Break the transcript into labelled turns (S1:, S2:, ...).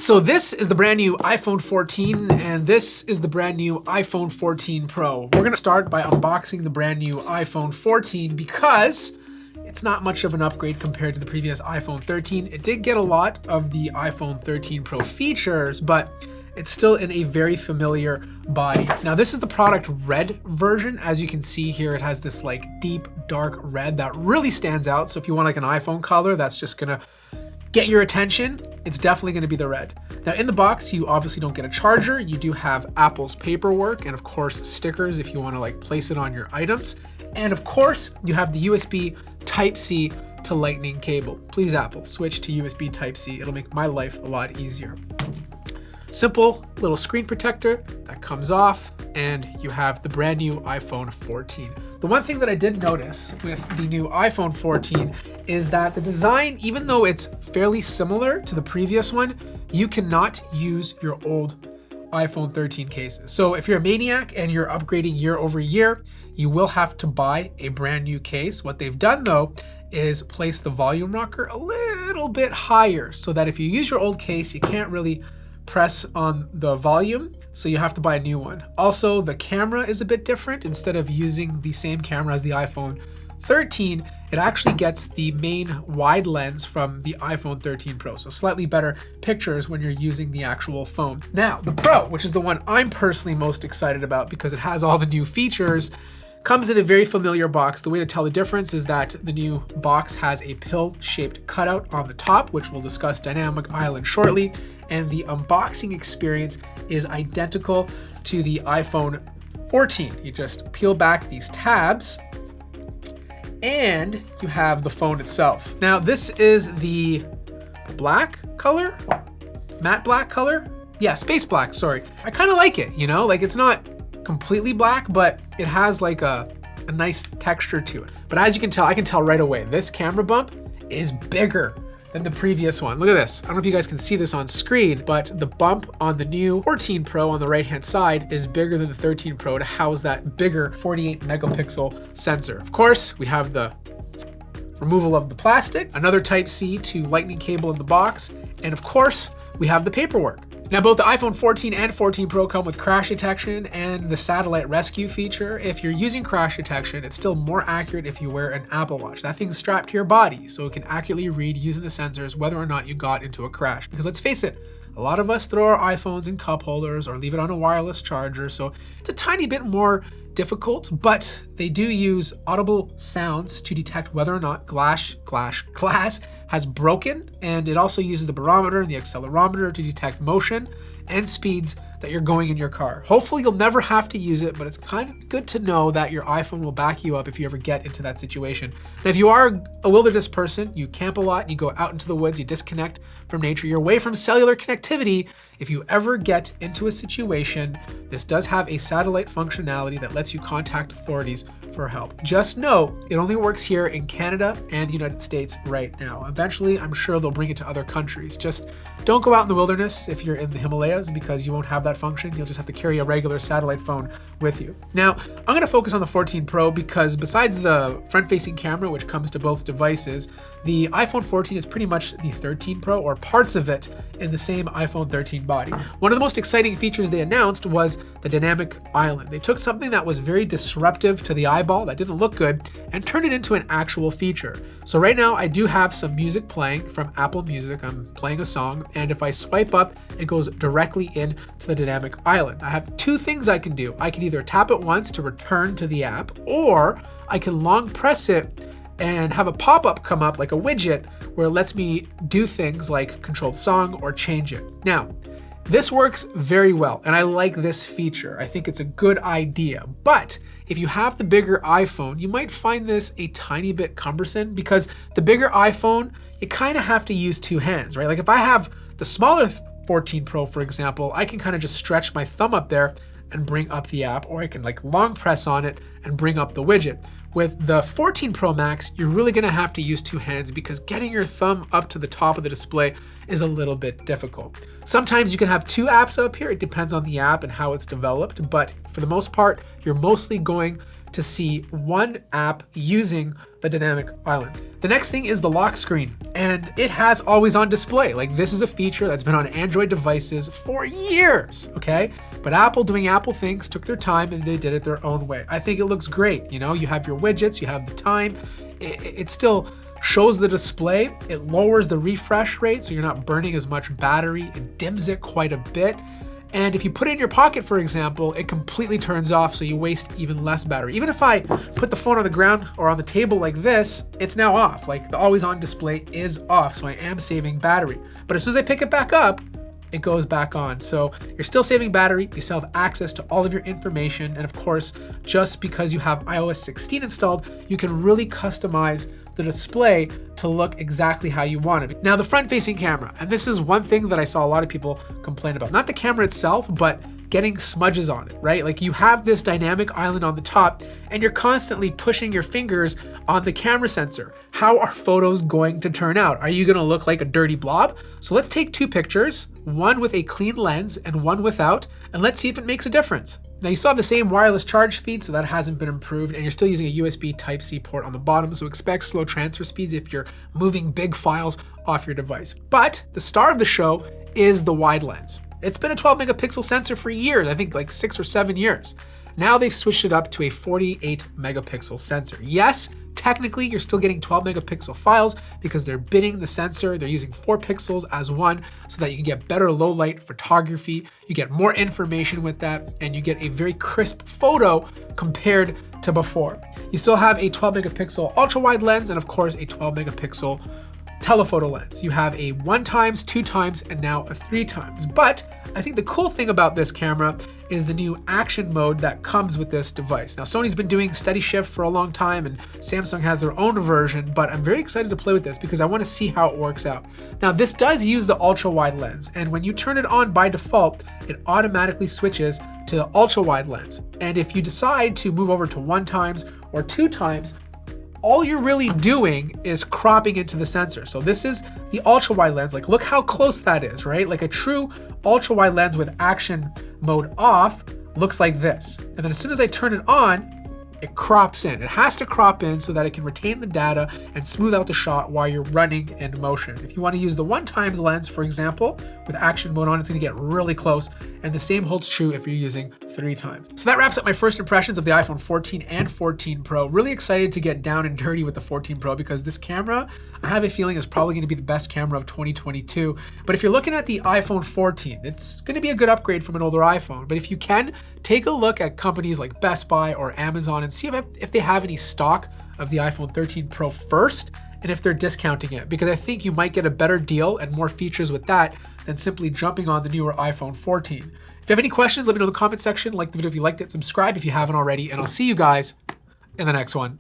S1: So this is the brand new iPhone 14 and this is the brand new iPhone 14 Pro. We're gonna start by unboxing the brand new iPhone 14 because it's not much of an upgrade compared to the previous iPhone 13. It did get a lot of the iPhone 13 Pro features, but it's still in a very familiar body. Now this is the product red version. As you can see here, it has this like deep dark red that really stands out. So if you want like an iPhone color that's just gonna get your attention, it's definitely gonna be the red. Now in the box, you obviously don't get a charger. You do have Apple's paperwork and of course stickers if you wanna like place it on your items. And of course, you have the USB Type-C to Lightning cable. Please Apple, switch to USB Type-C. It'll make my life a lot easier. Simple little screen protector that comes off, and you have the brand new iPhone 14. The one thing that I did notice with the new iPhone 14 is that the design, even though it's fairly similar to the previous one, you cannot use your old iPhone 13 cases. So if you're a maniac and you're upgrading year over year, you will have to buy a brand new case. What they've done though is place the volume rocker a little bit higher so that if you use your old case, you can't really press on the volume, so you have to buy a new one. Also, the camera is a bit different. Instead of using the same camera as the iPhone 13, it actually gets the main wide lens from the iPhone 13 Pro, so slightly better pictures when you're using the actual phone. Now, the Pro, which is the one I'm personally most excited about because it has all the new features, comes in a very familiar box. The way to tell the difference is that the new box has a pill-shaped cutout on the top, which we'll discuss Dynamic Island shortly, and the unboxing experience is identical to the iPhone 14. You just peel back these tabs and you have the phone itself. Now this is the black color, matte black color. Yeah, space black, sorry. I kind of like it, you know, like it's not completely black, but it has like a nice texture to it. But as you can tell, I can tell right away, this camera bump is bigger than the previous one. Look at this. I don't know if you guys can see this on screen, but the bump on the new 14 Pro on the right-hand side is bigger than the 13 Pro to house that bigger 48 megapixel sensor. Of course, we have the removal of the plastic, another Type-C to Lightning cable in the box, and of course, we have the paperwork. Now, both the iPhone 14 and 14 Pro come with crash detection and the satellite rescue feature. If you're using crash detection, it's still more accurate if you wear an Apple Watch. That thing's strapped to your body, so it can accurately read using the sensors whether or not you got into a crash. Because let's face it, a lot of us throw our iPhones in cup holders or leave it on a wireless charger, so it's a tiny bit more difficult, but they do use audible sounds to detect whether or not glass has broken, and it also uses the barometer and the accelerometer to detect motion and speeds that you're going in your car. Hopefully you'll never have to use it, but it's kind of good to know that your iPhone will back you up if you ever get into that situation. And if you are a wilderness person, you camp a lot, you go out into the woods, you disconnect from nature, you're away from cellular connectivity, if you ever get into a situation, this does have a satellite functionality that lets you contact authorities for help. Just know it only works here in Canada and the United States right now. Eventually, I'm sure they'll bring it to other countries. Just don't go out in the wilderness if you're in the Himalayas because you won't have that function. You'll just have to carry a regular satellite phone with you. Now, I'm gonna focus on the 14 Pro because besides the front-facing camera, which comes to both devices, the iPhone 14 is pretty much the 13 Pro or parts of it in the same iPhone 13 body. One of the most exciting features they announced was the Dynamic Island. They took something that was very disruptive to the eyeball, that didn't look good, and turned it into an actual feature. So right now I do have some music playing from Apple Music. I'm playing a song, and if I swipe up, it goes directly into the Dynamic Island. I have two things I can do. I can either tap it once to return to the app, or I can long press it and have a pop-up come up like a widget where it lets me do things like control the song or change it. Now, this works very well, and I like this feature. I think it's a good idea, but if you have the bigger iPhone, you might find this a tiny bit cumbersome because the bigger iPhone, you kind of have to use two hands, right? Like if I have the smaller 14 Pro, for example, I can kind of just stretch my thumb up there and bring up the app, or I can like long press on it and bring up the widget. With the 14 Pro Max, you're really gonna have to use two hands because getting your thumb up to the top of the display is a little bit difficult. Sometimes you can have two apps up here. It depends on the app and how it's developed, but for the most part, you're mostly going to see one app using the dynamic island. The next thing is the lock screen, and it has always on display. Like, this is a feature that's been on Android devices for years, okay? But Apple, doing Apple things, took their time and they did it their own way. I think it looks great. You know, you have your widgets, you have the time. It still shows the display. It lowers the refresh rate, so you're not burning as much battery. It dims it quite a bit. And if you put it in your pocket, for example, it completely turns off, so you waste even less battery. Even if I put the phone on the ground or on the table like this, it's now off. Like, the always on display is off, so I am saving battery. But as soon as I pick it back up, it goes back on. So you're still saving battery, you still have access to all of your information, and of course, just because you have iOS 16 installed, you can really customize the display to look exactly how you want it. Now, the front-facing camera, and this is one thing that I saw a lot of people complain about. Not the camera itself, but getting smudges on it, right? Like, you have this dynamic island on the top and you're constantly pushing your fingers on the camera sensor. How are photos going to turn out? Are you gonna look like a dirty blob? So let's take two pictures, one with a clean lens and one without, and let's see if it makes a difference. Now, you still have the same wireless charge speed, so that hasn't been improved, and you're still using a USB Type-C port on the bottom, so expect slow transfer speeds if you're moving big files off your device. But the star of the show is the wide lens. It's been a 12 megapixel sensor for years, I think like 6 or 7 years. Now they've switched it up to a 48 megapixel sensor. Yes, technically you're still getting 12 megapixel files because they're binning the sensor. They're using 4 pixels as one so that you can get better low light photography. You get more information with that, and you get a very crisp photo compared to before. You still have a 12 megapixel ultra wide lens and of course a 12 megapixel telephoto lens. You have a 1x, 2x, and now a 3x. But I think the cool thing about this camera is the new action mode that comes with this device. Now, Sony's been doing steady shift for a long time and Samsung has their own version, but I'm very excited to play with this because I want to see how it works out. Now, this does use the ultra wide lens, and when you turn it on by default, it automatically switches to the ultra wide lens. And if you decide to move over to 1x or 2x, all you're really doing is cropping into the sensor. So this is the ultra wide lens. Like, look how close that is, right? Like, a true ultra wide lens with action mode off looks like this. And then as soon as I turn it on, it crops in. It has to crop in so that it can retain the data and smooth out the shot while you're running in motion. If you want to use the 1x lens, for example, with action mode on, it's going to get really close. And the same holds true if you're using 3x. So that wraps up my first impressions of the iPhone 14 and 14 Pro. Really excited to get down and dirty with the 14 Pro because this camera, I have a feeling, is probably going to be the best camera of 2022. But if you're looking at the iPhone 14, it's going to be a good upgrade from an older iPhone. But if you can, take a look at companies like Best Buy or Amazon and see if they have any stock of the iPhone 13 Pro first, and if they're discounting it, because I think you might get a better deal and more features with that than simply jumping on the newer iPhone 14. If you have any questions, let me know in the comment section. Like the video if you liked it, subscribe if you haven't already, and I'll see you guys in the next one.